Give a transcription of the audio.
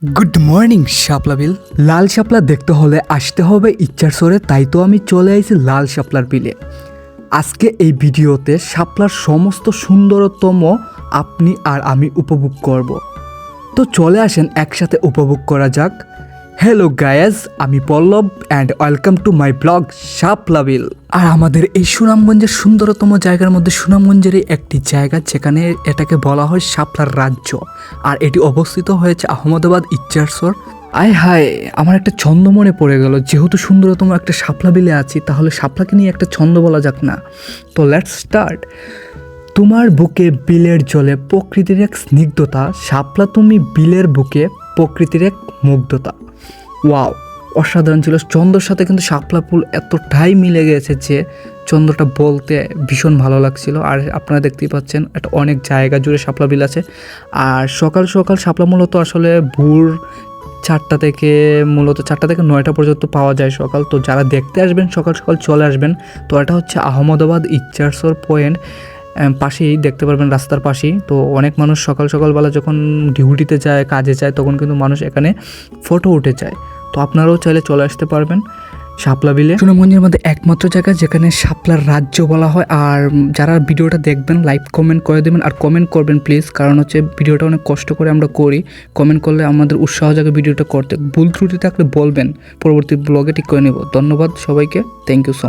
Good morning শাপলা বিল। লাল শাপলা দেখতে হলে আসতে হবে ইচ্ছারচরে, তাই তো আমি চলে আইছি লাল শাপলার বিলে। আজকে এই ভিডিওতে শাপলার সমস্ত সুন্দরতম আপনি আর আমি উপভোগ করব। তো চলে আসেন একসাথে উপভোগ করা যাক। হ্যালো গায়াস, আমি Pallab and welcome to my blog Shapla Beel. আর আমাদের এই সুনামগঞ্জের সুন্দরতম জায়গার মধ্যে সুনামগঞ্জেরই একটি জায়গা, যেখানে এটাকে বলা হয় শাপলার রাজ্য। আর এটি অবস্থিত হয়েছে আহমদাবাদ ইচ্ছারচর। আয় হায়, আমার একটা ছন্দ মনে পড়ে গেল। যেহেতু সুন্দরতম একটা শাপলা বিলে আছি, তাহলে শাপলাকে নিয়ে একটা ছন্দ বলা যাক না? তো লেটস স্টার্ট। তোমার বুকে বিলের জলে প্রকৃতির এক স্নিগ্ধতা, শাপলা তুমি বিলের বুকে প্রকৃতির এক মুগ্ধতা। ওয়াও, অসাধারণ ছিল। চন্দ্রর সাথে কিন্তু শাপলা ফুল এতটাই মিলে গেছে যে চন্দ্রটা বলতে ভীষণ ভালো লাগছিল। আর আপনারা দেখতেই পাচ্ছেন এটা অনেক জায়গা জুড়ে শাপলা বিল আছে। আর সকাল সকাল শাপলা মূলত আসলে ভোর 4টা থেকে 9টা পর্যন্ত পাওয়া যায় সকাল। তো যারা দেখতে আসবেন সকাল সকাল চলে আসবেন। তো এটা হচ্ছে আহমদাবাদ ইচ্ছারচর পয়েন্ট, পাশেই দেখতে পারবেন, রাস্তার পাশেই। তো অনেক মানুষ সকাল সকালবেলা যখন ডিউটিতে যায়, কাজে যায়, তখন কিন্তু মানুষ এখানে ফটো উঠে যায়। তো আপনারাও চাইলে চলে আসতে পারবেন শাপলা বিলে। সুনামগঞ্জের মধ্যে একমাত্র জায়গা যেখানে শাপলার রাজ্য বলা হয়। আর যারা ভিডিওটা দেখবেন লাইক কমেন্ট করে দেবেন, আর কমেন্ট করবেন প্লিজ, কারণ হচ্ছে ভিডিওটা অনেক কষ্ট করে আমরা করি। কমেন্ট করলে আমাদের উৎসাহ জাগে ভিডিওটা করতে। ভুল ত্রুটি থাকলে বলবেন, পরবর্তী ব্লগে ঠিক করে নেব। ধন্যবাদ সবাইকে, থ্যাংক ইউ সো মাচ।